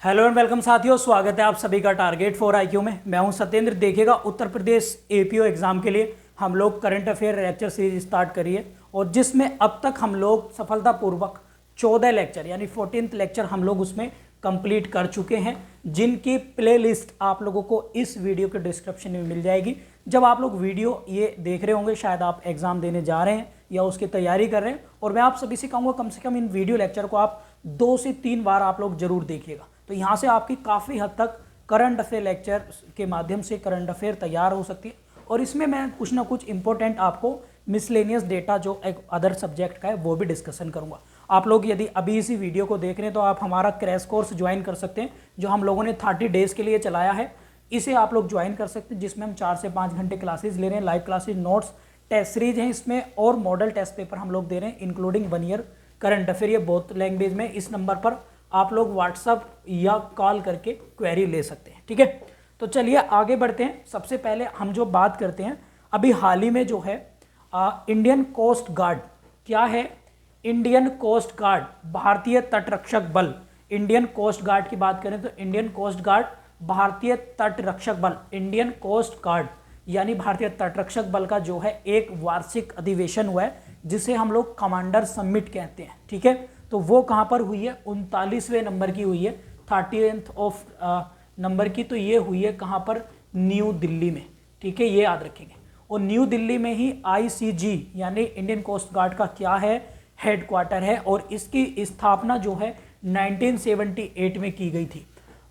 Hello and welcome साथियों, स्वागत है आप सभी का टारगेट फॉर आईक्यू में। मैं हूं सत्येंद्र। देखिएगा, उत्तर प्रदेश एपीओ एग्जाम के लिए हम लोग current affair lecture series start करिए और जिसमें अब तक हम लोग सफलतापूर्वक 14 लेक्चर यानी 14th लेक्चर हम लोग उसमें कंप्लीट कर चुके हैं, जिनकी प्लेलिस्ट आप लोगों को इस वीडियो के डिस्क्रिप्शन में मिल जाएगी। जब आप लोग वीडियो ये देख रहे होंगे, शायद आप एग्जाम देने जा रहे हैं या उसकी तैयारी कर रहे हैं, और मैं आप सभी से कहूँगा कम से कम इन वीडियो लेक्चर को आप 2 से 3 बार आप लोग जरूर देखिएगा। तो यहाँ से आपकी काफ़ी हद तक करंट अफेयर लेक्चर के माध्यम से करंट अफेयर तैयार हो सकती है, और इसमें मैं कुछ ना कुछ इंपॉर्टेंट आपको मिसलेनियस डेटा जो एक अदर सब्जेक्ट का है वो भी डिस्कशन करूँगा। आप लोग यदि अभी इसी वीडियो को देख रहे हैं तो आप हमारा क्रैश कोर्स ज्वाइन कर सकते हैं, जो हम लोगों ने 30 डेज़ के लिए चलाया है। इसे आप लोग ज्वाइन कर सकते हैं, जिसमें हम 4 से 5 घंटे क्लासेज ले रहे हैं, live classes, notes, test series हैं इसमें, और मॉडल टेस्ट पेपर हम लोग दे रहे हैं इंक्लूडिंग 1 ईयर करंट अफेयर, ये बोथ लैंग्वेज में। इस नंबर पर आप लोग व्हाट्सअप या कॉल करके क्वेरी ले सकते हैं, ठीक है। तो चलिए आगे बढ़ते हैं। सबसे पहले हम जो बात करते हैं, अभी हाल ही में जो है इंडियन कोस्ट गार्ड, क्या है? इंडियन कोस्ट गार्ड, भारतीय तटरक्षक बल। इंडियन कोस्ट गार्ड की बात करें तो इंडियन कोस्ट गार्ड, भारतीय तटरक्षक बल, इंडियन कोस्ट गार्ड यानी भारतीय तटरक्षक बल का जो है एक वार्षिक अधिवेशन हुआ है, जिसे हम लोग कमांडर समिट कहते हैं, ठीक है। तो वो कहाँ पर हुई है? 39वें नंबर की हुई है, 30th ऑफ नंबर की। तो ये हुई है कहाँ पर? न्यू दिल्ली में, ठीक है, ये याद रखेंगे। और न्यू दिल्ली में ही आईसीजी यानी इंडियन कोस्ट गार्ड का क्या है? हेडक्वार्टर है, और इसकी स्थापना जो है 1978 में की गई थी।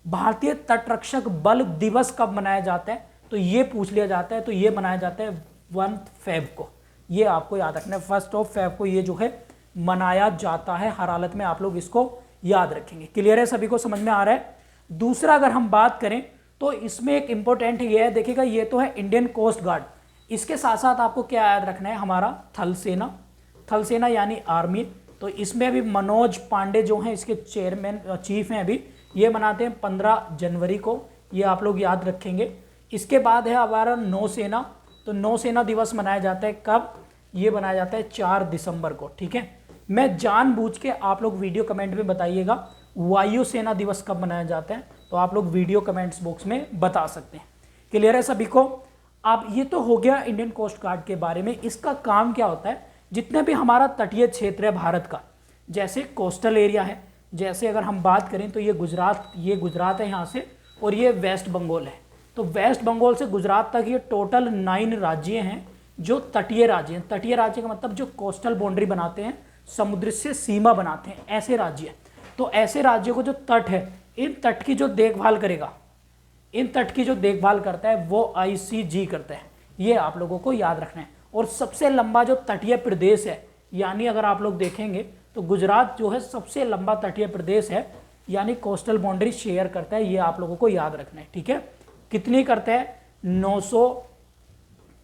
भारतीय तटरक्षक बल दिवस कब मनाया जाता है? तो ये पूछ लिया जाता है। तो ये मनाया जाता है 1 फेब को, ये आपको याद रखना है। 1 फेब को ये जो है मनाया जाता है, हर हालत में आप लोग इसको याद रखेंगे। क्लियर है? सभी को समझ में आ रहा है? दूसरा अगर हम बात करें तो इसमें एक इंपॉर्टेंट ये है, देखिएगा, ये तो है इंडियन कोस्ट गार्ड। इसके साथ साथ आपको क्या याद रखना है? हमारा थल सेना, थल सेना यानी आर्मी। तो इसमें अभी मनोज पांडे जो हैं इसके चेयरमैन चीफ हैं, अभी ये मनाते हैं 15 जनवरी को, ये आप लोग याद रखेंगे। इसके बाद है हमारा नौसेना। तो नौसेना दिवस मनाया जाता है कब? ये मनाया जाता है 4 दिसंबर को, ठीक है। मैं जानबूझ के, आप लोग वीडियो कमेंट में बताइएगा वायुसेना दिवस कब मनाया जाता है, तो आप लोग वीडियो कमेंट्स बॉक्स में बता सकते हैं। क्लियर है सभी को? आप, ये तो हो गया इंडियन कोस्ट गार्ड के बारे में। इसका काम क्या होता है? जितने भी हमारा तटीय क्षेत्र है भारत का, जैसे कोस्टल एरिया है, जैसे अगर हम बात करें तो ये गुजरात है यहाँ से, और ये वेस्ट बंगाल है। तो वेस्ट बंगाल से गुजरात तक ये टोटल 9 राज्य हैं जो तटीय राज्य हैं। तटीय राज्य का मतलब जो कोस्टल बाउंड्री बनाते हैं, समुद्र से सीमा बनाते हैं, ऐसे राज्य हैं। तो ऐसे राज्यों को जो तट है, इन तट की जो देखभाल करेगा, इन तट की जो देखभाल करता है वो आईसीजी करता है, ये आप लोगों को याद रखना है। और सबसे लंबा जो तटीय प्रदेश है, यानी अगर आप लोग देखेंगे तो गुजरात जो है सबसे लंबा तटीय प्रदेश है, यानी कोस्टल बाउंड्री शेयर करता है, ये आप लोगों को याद रखना है, ठीक है। कितनी करता है? 900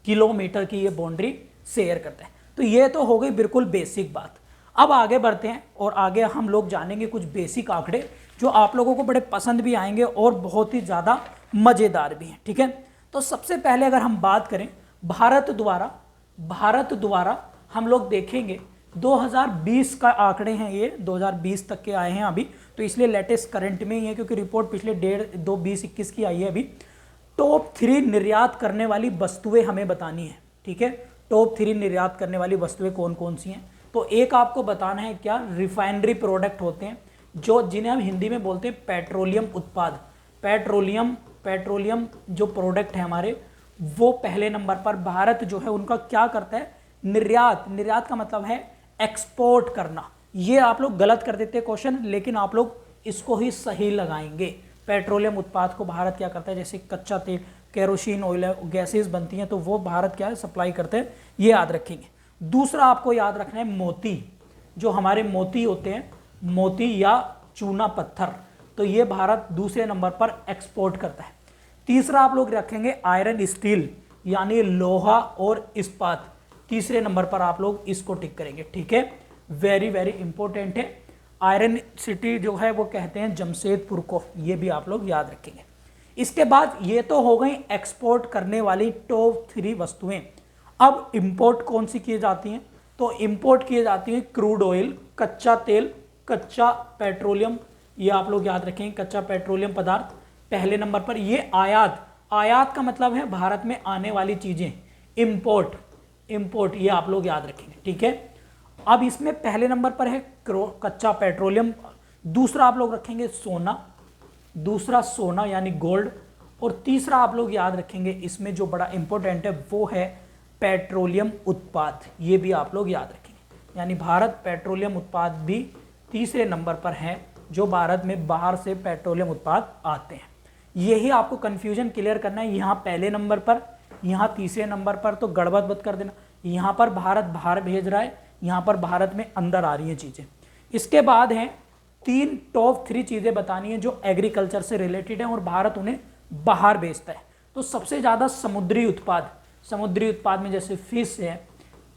किलोमीटर की ये बाउंड्री शेयर करता है। तो ये तो हो गई बिल्कुल बेसिक बात। अब आगे बढ़ते हैं और आगे हम लोग जानेंगे कुछ बेसिक आंकड़े जो आप लोगों को बड़े पसंद भी आएंगे और बहुत ही ज़्यादा मज़ेदार भी हैं, ठीक है। तो सबसे पहले अगर हम बात करें भारत द्वारा हम लोग देखेंगे 2020 का आंकड़े हैं, ये 2020 तक के आए हैं अभी, तो इसलिए लेटेस्ट करंट में ही है, क्योंकि रिपोर्ट पिछले 2021 की आई है अभी। टॉप 3 निर्यात करने वाली वस्तुएं हमें बतानी है, ठीक है। टॉप 3 निर्यात करने वाली वस्तुएं कौन कौन सी हैं? तो एक आपको बताना है क्या? रिफाइनरी प्रोडक्ट होते हैं, जो जिन्हें हम हिंदी में बोलते हैं पेट्रोलियम उत्पाद। पेट्रोलियम जो प्रोडक्ट है हमारे, वो पहले नंबर पर। भारत जो है उनका क्या करता है? निर्यात का मतलब है एक्सपोर्ट करना। ये आप लोग गलत कर देते हैं क्वेश्चन, लेकिन आप लोग इसको ही सही लगाएंगे। पेट्रोलियम उत्पाद को भारत क्या करता है? जैसे कच्चा तेल, केरोसिन ऑयल, गैसेस बनती हैं, तो वो भारत क्या है? सप्लाई करते हैं, ये याद रखेंगे। दूसरा आपको याद रखना है मोती, जो हमारे मोती होते हैं, मोती या चूना पत्थर, तो ये भारत दूसरे नंबर पर एक्सपोर्ट करता है। तीसरा आप लोग रखेंगे आयरन स्टील यानी लोहा और इस्पात, तीसरे नंबर पर आप लोग इसको टिक करेंगे, ठीक है। वेरी वेरी इंपॉर्टेंट है। आयरन सिटी जो है वो कहते हैं जमशेदपुर को, ये भी आप लोग याद रखेंगे। इसके बाद ये तो हो गई एक्सपोर्ट करने वाली टॉप 3 वस्तुएं। अब इंपोर्ट कौन सी की जाती हैं? तो इंपोर्ट किए जाती हैं क्रूड ऑयल, कच्चा तेल, कच्चा पेट्रोलियम ये आप लोग याद रखेंगे। कच्चा पेट्रोलियम पदार्थ पहले नंबर पर। ये आयात, आयात का मतलब है भारत में आने वाली चीजें, इंपोर्ट, इंपोर्ट, ये आप लोग याद रखेंगे, ठीक है। अब इसमें पहले नंबर पर है कच्चा पेट्रोलियम, दूसरा आप लोग रखेंगे सोना, दूसरा सोना यानी गोल्ड, और तीसरा आप लोग याद रखेंगे इसमें जो बड़ा इंपॉर्टेंट है वो है पेट्रोलियम उत्पाद, ये भी आप लोग याद रखेंगे। यानी भारत पेट्रोलियम उत्पाद भी तीसरे नंबर पर है, जो भारत में बाहर से पेट्रोलियम उत्पाद आते हैं। यही आपको कंफ्यूजन क्लियर करना है, यहाँ पहले नंबर पर, यहाँ तीसरे नंबर पर, तो गड़बड़ मत कर देना। यहाँ पर भारत बाहर भेज रहा है, यहाँ पर भारत में अंदर आ रही हैं चीज़ें। इसके बाद हैं 3 टॉप 3 चीज़ें बतानी है जो एग्रीकल्चर से रिलेटेड है और भारत उन्हें बाहर भेजता है। तो सबसे ज़्यादा समुद्री उत्पाद, समुद्री उत्पाद में जैसे फिश है,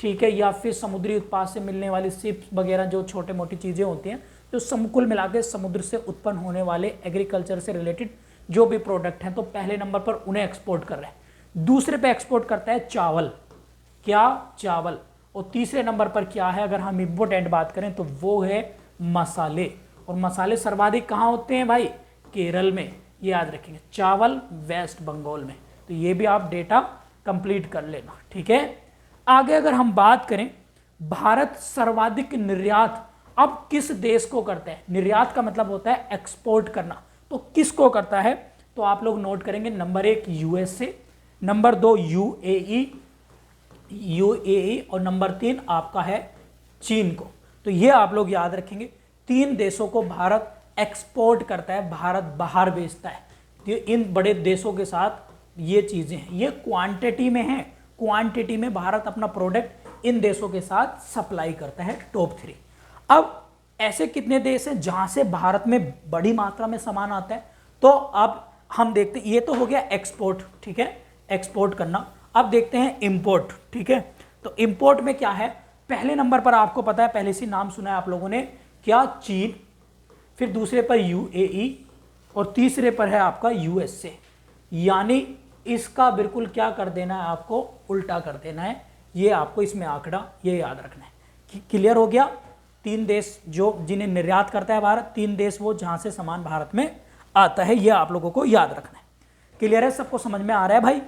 ठीक है, या फिर समुद्री उत्पाद से मिलने वाली शिप्स वगैरह जो छोटे मोटी चीज़ें होती हैं, जो कुल मिला के समुद्र से उत्पन्न होने वाले एग्रीकल्चर से रिलेटेड जो भी प्रोडक्ट हैं, तो पहले नंबर पर उन्हें एक्सपोर्ट कर रहे हैं। दूसरे पे एक्सपोर्ट करता है चावल, क्या, चावल। और तीसरे नंबर पर क्या है, अगर हम इम्पोर्टेंट बात करें तो वो है मसाले, और मसाले सर्वाधिक कहाँ होते हैं भाई, केरल में, ये याद रखेंगे। चावल वेस्ट बंगाल में, तो ये भी आप डेटा कंप्लीट कर लेना, ठीक है। आगे अगर हम बात करें, भारत सर्वाधिक निर्यात अब किस देश को करता है, निर्यात का मतलब होता है एक्सपोर्ट करना, तो किसको करता है, तो आप लोग नोट करेंगे नंबर 1 यूएसए, नंबर 2 यूएई और नंबर 3 आपका है चीन को। तो ये आप लोग याद रखेंगे, 3 देशों को भारत एक्सपोर्ट करता है, भारत बाहर बेचता है। तो इन बड़े देशों के साथ ये चीजें हैं, ये क्वांटिटी में है, क्वांटिटी में भारत अपना प्रोडक्ट इन देशों के साथ सप्लाई करता है, टॉप 3। अब ऐसे कितने देश हैं जहां से भारत में बड़ी मात्रा में सामान आता है, तो अब हम देखते हैं, ये तो हो गया एक्सपोर्ट, ठीक है, एक्सपोर्ट करना। अब देखते हैं इंपोर्ट, ठीक है। तो इंपोर्ट में क्या है, पहले नंबर पर आपको पता है, पहले से नाम सुना है आप लोगों ने, क्या, चीन, फिर दूसरे पर यूएई और तीसरे पर है आपका यूएसए। यानी इसका बिल्कुल क्या कर देना है, आपको उल्टा कर देना है, ये आपको इसमें आंकड़ा ये याद रखना है। क्लियर हो गया। 3 देश जो जिन्हें निर्यात करता है भारत, 3 देश वो जहां से सामान भारत में आता है, ये आप लोगों को याद रखना है। क्लियर है, सबको समझ में आ रहा है भाई,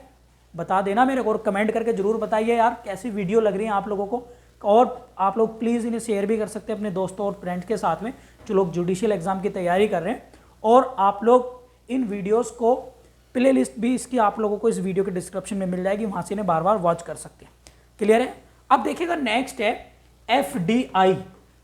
बता देना मेरे को, और कमेंट करके जरूर बताइए यार कैसी वीडियो लग रही है आप लोगों को। और आप लोग प्लीज़ इन्हें शेयर भी कर सकते हैं अपने दोस्तों और फ्रेंड्स के साथ में जो लोग जुडिशियल एग्जाम की तैयारी कर रहे हैं। और आप लोग इन वीडियोस को, प्ले लिस्ट भी इसकी आप लोगों को इस वीडियो के डिस्क्रिप्शन में मिल जाएगी, वहाँ से इन्हें बार बार वॉच कर सकते हैं। क्लियर है। अब देखिएगा नेक्स्ट है FDI।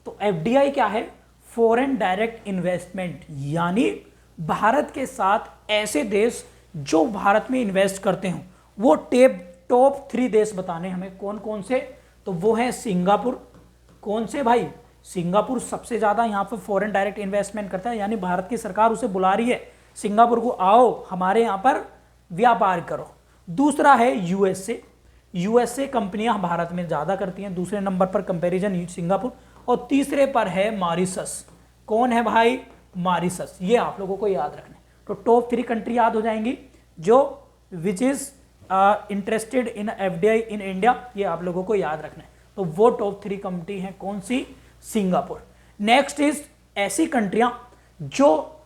तो FDI क्या है, फॉरेन डायरेक्ट इन्वेस्टमेंट, यानी भारत के साथ ऐसे देश जो भारत में इन्वेस्ट करते हो, वो टॉप 3 देश बताने हमें, कौन कौन से, तो वो है सिंगापुर। कौन से भाई, सिंगापुर सबसे ज्यादा यहाँ पर फॉरेन डायरेक्ट इन्वेस्टमेंट करता है, यानी भारत की सरकार उसे बुला रही है सिंगापुर को, आओ हमारे यहाँ पर व्यापार करो। दूसरा है यूएसए कंपनियां भारत में ज्यादा करती हैं, दूसरे नंबर पर कंपैरिजन सिंगापुर, और तीसरे पर है मॉरिशस। कौन है भाई, मॉरिशस, ये आप लोगों को याद रखना है। तो टॉप 3 कंट्री याद हो जाएंगी जो which is interested in FDI in India, ये आप लोगों को याद रखना है। तो वो टॉप 3 कंट्री हैं कौन सी, सिंगापुर। नेक्स्ट इज ऐसी कंट्रियां जो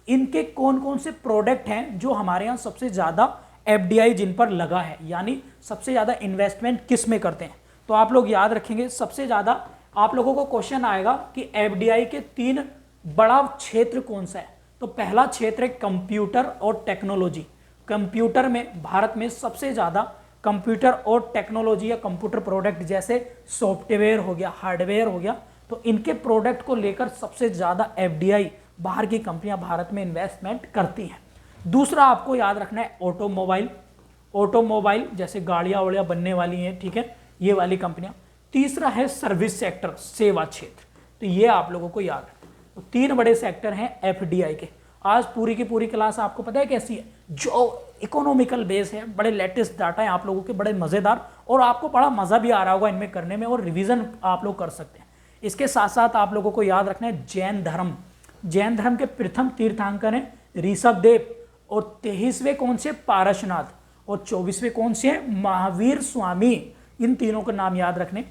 इनके कौन कौन से प्रोडक्ट हैं जो हमारे यहाँ सबसे ज्यादा FDI जिन पर लगा है, यानी सबसे ज्यादा इन्वेस्टमेंट किस में करते हैं। तो आप लोग याद रखेंगे, सबसे ज्यादा आप लोगों को क्वेश्चन आएगा कि FDI के 3 बड़ा क्षेत्र कौन सा है। तो पहला क्षेत्र है कंप्यूटर और टेक्नोलॉजी। कंप्यूटर में भारत में सबसे ज्यादा कंप्यूटर और टेक्नोलॉजी या कंप्यूटर प्रोडक्ट जैसे सॉफ्टवेयर हो गया, हार्डवेयर हो गया, तो इनके प्रोडक्ट को लेकर सबसे ज्यादा FDI बाहर की कंपनियां भारत में इन्वेस्टमेंट करती हैं। दूसरा आपको याद रखना है ऑटोमोबाइल जैसे गाड़ियां वाड़ियां बनने वाली हैं, ठीक है, ये वाली कंपनियां। तीसरा है सर्विस सेक्टर, सेवा क्षेत्र, तो ये आप लोगों को याद रखना। तो 3 बड़े सेक्टर हैं FDI के। आज पूरी की पूरी क्लास आपको पता है कैसी है, जो इकोनॉमिकल बेस है, बड़े लेटेस्ट डाटा है आप लोगों के, बड़े मजेदार, और आपको बड़ा मजा भी आ रहा होगा इनमें करने में, और रिवीजन आप लोग कर सकते हैं। इसके साथ साथ आप लोगों को याद रखना है जैन धर्म के प्रथम तीर्थंकर हैं ऋषभदेव, और 23वें कौन से, पारसनाथ, और 24वें कौन से हैं, महावीर स्वामी। इन तीनों के नाम याद रखने।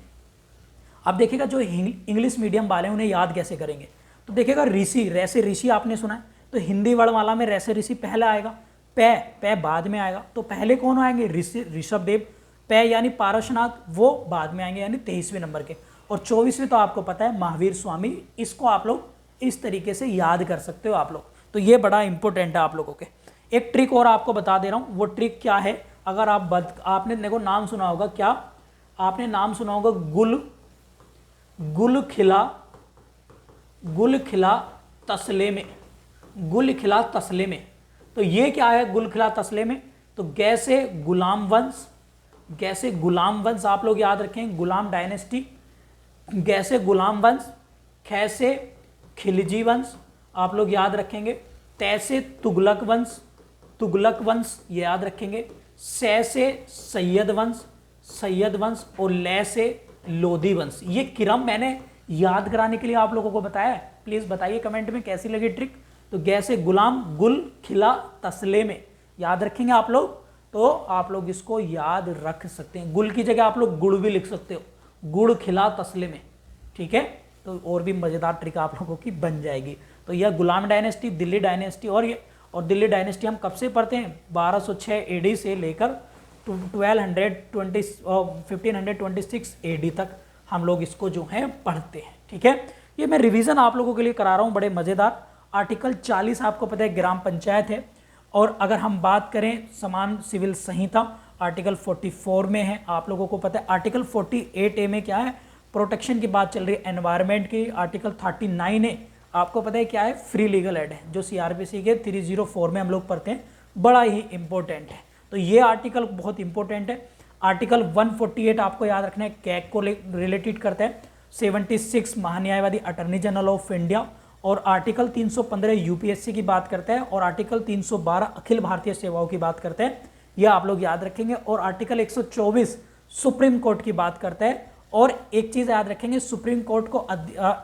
अब देखिएगा जो इंग्लिश मीडियम वाले उन्हें याद कैसे करेंगे। तो देखिएगा ऋषि, रै से ऋषि आपने सुना है, तो हिंदी वर्णमाला में रै से ऋषि पहले आएगा, पै बाद में आएगा, तो पहले कौन आएंगे, ऋषभ देव। पै यानी पारसनाथ, वो बाद में आएंगे, यानी 23वें नंबर के। और 24वें तो आपको पता है महावीर स्वामी। इसको आप लोग इस तरीके से याद कर सकते हो आप लोग, तो ये बड़ा इंपॉर्टेंट है आप लोगों के। एक ट्रिक और आपको बता दे रहा हूँ, वो ट्रिक क्या है, अगर आपने देखो नाम सुना होगा, क्या आपने नाम सुना होगा, गुल खिला तसले में, गुल खिला तसले में। तो ये क्या है गुल खिला तसले में, तो गैसे गुलाम वंश आप लोग याद रखें, गुलाम डायनेस्टी, गैसे गुलाम वंश, खैसे खिलजी वंश आप लोग याद रखेंगे, तैसे तुगलक वंश ये याद रखेंगे, सै से सैयद वंश और लै से लोधी वंश। ये क्रम मैंने याद कराने के लिए आप लोगों को बताया है, प्लीज बताइए कमेंट में कैसी लगी ट्रिक। तो गैसे गुलाम गुल खिला तसले में याद रखेंगे आप लोग, तो आप लोग इसको याद रख सकते हैं। गुल की जगह आप लोग गुड़ भी लिख सकते हो, गुड़ खिला तसले में, ठीक है। तो और भी मजेदार ट्रिक आप लोगों की बन जाएगी। तो यह गुलाम डायनेस्टी, दिल्ली डायनेस्टी, और दिल्ली डायनेस्टी हम कब से पढ़ते हैं, 1206 एडी से लेकर 1526 एडी तक हम लोग इसको जो है पढ़ते हैं, ठीक है। ये मैं रिवीजन आप लोगों के लिए करा रहा हूँ, बड़े मजेदार। आर्टिकल 40 आपको पता है ग्राम पंचायत है, और अगर हम बात करें समान सिविल संहिता आर्टिकल 44 में है, आप लोगों को पता है। आर्टिकल 48A में क्या है, प्रोटेक्शन की बात चल रही है एनवायरनमेंट की। आर्टिकल 39A आपको पता है क्या है, फ्री लीगल एड है, जो CRPC के 304 में हम लोग पढ़ते हैं, बड़ा ही इंपॉर्टेंट है। तो ये आर्टिकल बहुत इंपॉर्टेंट है। आर्टिकल 148 आपको याद रखना है, कैग को रिलेटेड करता है। 76 महान्यायवादी अटर्नी जनरल ऑफ इंडिया, और आर्टिकल 315 यूपीएससी की बात करता है, और आर्टिकल 312 अखिल भारतीय सेवाओं की बात करते हैं, यह आप लोग याद रखेंगे। और आर्टिकल 124 सुप्रीम कोर्ट की बात करता है। और एक चीज याद रखेंगे, सुप्रीम कोर्ट को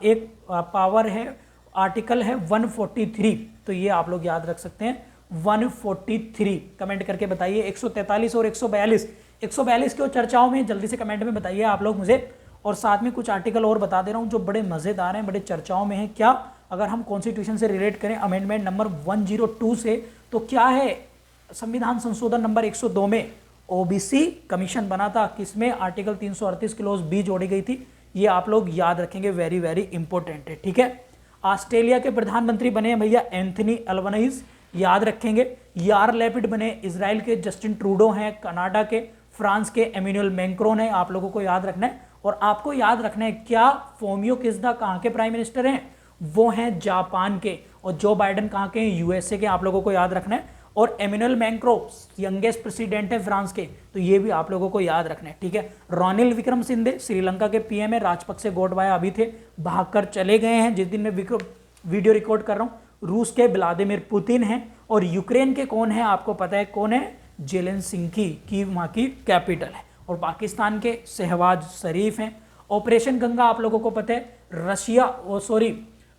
एक पावर है, आर्टिकल है 143, तो ये आप लोग याद रख सकते हैं 143। कमेंट करके बताइए 143 और 142 क्यों चर्चाओं में, जल्दी से कमेंट में बताइए आप लोग मुझे। और साथ में कुछ आर्टिकल और बता दे रहा हूं जो बड़े मजेदार हैं, बड़े चर्चाओं में हैं। क्या, अगर हम कॉन्स्टिट्यूशन से रिलेट करें अमेंडमेंट नंबर 102 से, तो क्या है, संविधान संशोधन नंबर 102 में ओबीसी कमीशन बना था, किसमें, आर्टिकल 338 क्लोज बी जोड़ी गई थी। ये आप लोग याद रखेंगे, वेरी वेरी इंपॉर्टेंट है, ठीक है। ऑस्ट्रेलिया के प्रधानमंत्री बने हैं भैया एंथनी अल्बनीज, याद रखेंगे। यार लैपिड बने इजराइल के जस्टिन ट्रूडो हैं, कनाडा के, फ्रांस के एमेनुअल मैक्रोन है, आप लोगों को याद रखना है। और आपको याद रखना है क्या, फोमियो किस्दा कहाँ के प्राइम मिनिस्टर हैं, वो हैं जापान के, और जो बाइडेन कहाँ के हैं, यूएसए के, आप लोगों को याद रखना है। और एमेनुअल मैक्रो यंगेस्ट प्रेसिडेंट है फ्रांस के, तो ये भी आप लोगों को याद रखना है, ठीक है। रोनिल विक्रमसिंघे श्रीलंका के पीएम है, राजपक्षे गोटबाया अभी थे, भागकर चले गए हैं जिस दिन मैं वीडियो रिकॉर्ड कर रहा हूँ। रूस के व्लादिमीर पुतिन हैं, और यूक्रेन के कौन है, आपको पता है कौन है, जेलेंस्की की वहाँ की कैपिटल है। और पाकिस्तान के शहबाज शरीफ हैं। ऑपरेशन गंगा आप लोगों को पता है,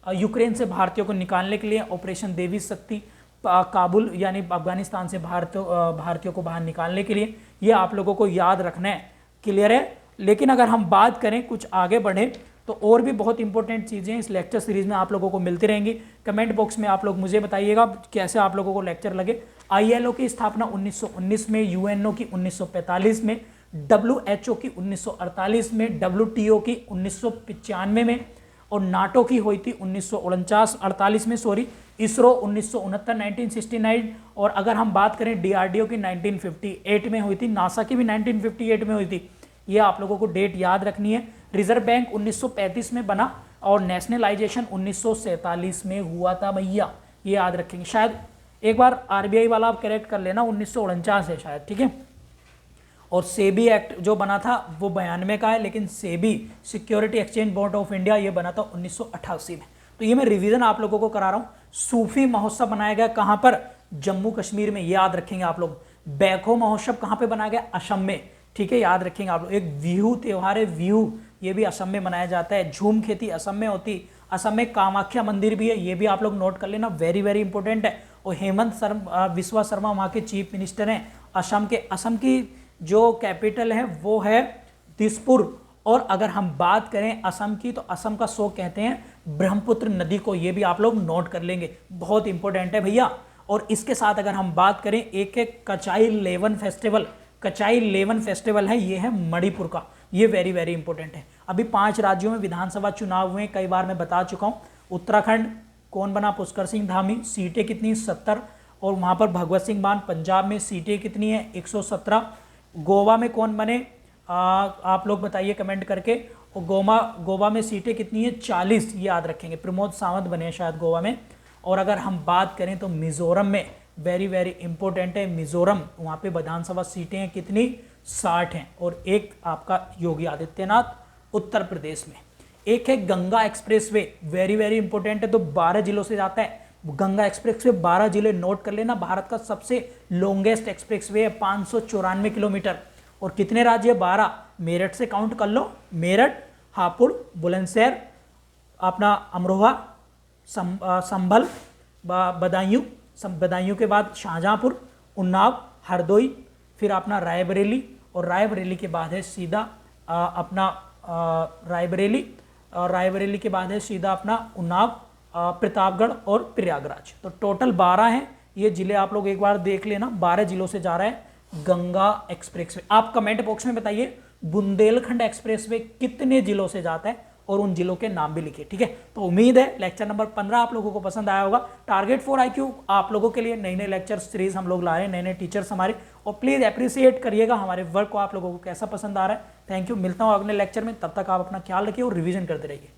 यूक्रेन से भारतीयों को निकालने के लिए ऑपरेशन देवी शक्ति, काबुल यानी अफगानिस्तान से भारतीयों को बाहर निकालने के लिए, ये आप लोगों को याद रखना है, क्लियर है। लेकिन अगर हम बात करें कुछ आगे बढ़े, तो और भी बहुत इंपॉर्टेंट चीज़ें इस लेक्चर सीरीज में आप लोगों को मिलती रहेंगी। कमेंट बॉक्स में आप लोग मुझे बताइएगा कैसे आप लोगों को लेक्चर लगे। ILO की स्थापना 1919 में, UNO की 1945 में, WHO की 1948 में, WTO की 1995 में, और नाटो की हुई थी 1948 में, इसरो 1969 1969। और अगर हम बात करें DRDO की 1958 में हुई थी, नासा की भी 1958 में हुई थी, ये आप लोगों को डेट याद रखनी है। रिजर्व बैंक 1935 में बना, और नेशनलाइजेशन 1947 में हुआ था भैया, ये याद रखेंगे। शायद एक बार RBI वाला आप करेक्ट कर लेना, 1949 है शायद, ठीक है। और सेबी एक्ट जो बना था वो 92 का है, लेकिन SEBI security exchange board of India ये बना था 1988 में। तो ये मैं रिवीजन आप लोगों को करा रहा हूँ। सूफी महोत्सव बनाया गया कहाँ पर, जम्मू कश्मीर में, ये याद रखेंगे आप लोग। बैखो महोत्सव कहाँ पे बनाया गया, असम में, ठीक है, याद रखेंगे आप लोग। एक बिहू त्यौहार है, बिहू, ये भी असम में मनाया जाता है। झूम खेती असम में होती, असम में कामाख्या मंदिर भी है, ये भी आप लोग नोट कर लेना, वेरी वेरी इंपॉर्टेंट है। और हेमंत बिस्वा शर्मा वहाँ के चीफ मिनिस्टर हैं असम के। असम की जो कैपिटल है वो है दिसपुर। और अगर हम बात करें असम की, तो असम का शो कहते हैं ब्रह्मपुत्र नदी को, ये भी आप लोग नोट कर लेंगे, बहुत इंपॉर्टेंट है भैया। और इसके साथ अगर हम बात करें एक कचाई लेवन फेस्टिवल, कचाई लेवन फेस्टिवल है, ये है मणिपुर का, ये वेरी वेरी इंपॉर्टेंट है। अभी 5 राज्यों में विधानसभा चुनाव हुए, कई बार मैं बता चुका हूँ। उत्तराखंड कौन बना? पुष्कर सिंह धामी, सीटें कितनी? 70, और वहाँ पर भगवत सिंह मान। पंजाब में सीटें कितनी है? 117। गोवा में कौन बने? आप लोग बताइए कमेंट करके। और गोवा में सीटें कितनी है? 40, ये याद रखेंगे। प्रमोद सावंत बने शायद गोवा में। और अगर हम बात करें तो मिजोरम में वेरी वेरी इंपॉर्टेंट है, मिजोरम, वहाँ पे विधानसभा सीटें हैं कितनी? 60 हैं। और एक आपका योगी आदित्यनाथ उत्तर प्रदेश में। एक है Ganga expressway, very very important है, तो 12 जिलों से जाता है गंगा एक्सप्रेसवे। 12 जिले नोट कर लेना। भारत का सबसे लॉन्गेस्ट एक्सप्रेसवे है, 594 किलोमीटर। और कितने राज्य? 12। मेरठ से काउंट कर लो, मेरठ, हापुड़, बुलंदशहर, अपना अमरोहा, संभल, बदायूं, बदायूं के बाद शाहजहांपुर, उन्नाव, हरदोई, फिर अपना रायबरेली, और रायबरेली के बाद है सीधा अपना रायबरेली, और रायबरेली के बाद है सीधा अपना उन्नाव, प्रतापगढ़ और प्रयागराज। तो टोटल 12 हैं ये जिले, आप लोग एक बार देख लेना। 12 जिलों से जा रहा है गंगा एक्सप्रेसवे। आप कमेंट बॉक्स में बताइए बुंदेलखंड एक्सप्रेसवे कितने जिलों से जाता है, और उन जिलों के नाम भी लिखिए, ठीक है। तो उम्मीद है लेक्चर नंबर 15 आप लोगों को पसंद आया होगा। टारगेट 4 IQ आप लोगों के लिए नए नए लेक्चर सीरीज हम लोग ला रहे हैं, नए नए टीचर्स हमारे, और प्लीज़ अप्रिशिएट करिएगा हमारे वर्क को, आप लोगों को कैसा पसंद आ रहा है। थैंक यू, मिलता हूँ अगले लेक्चर में, तब तक आप अपना ख्याल रखिए और रिवीजन करते रहिए।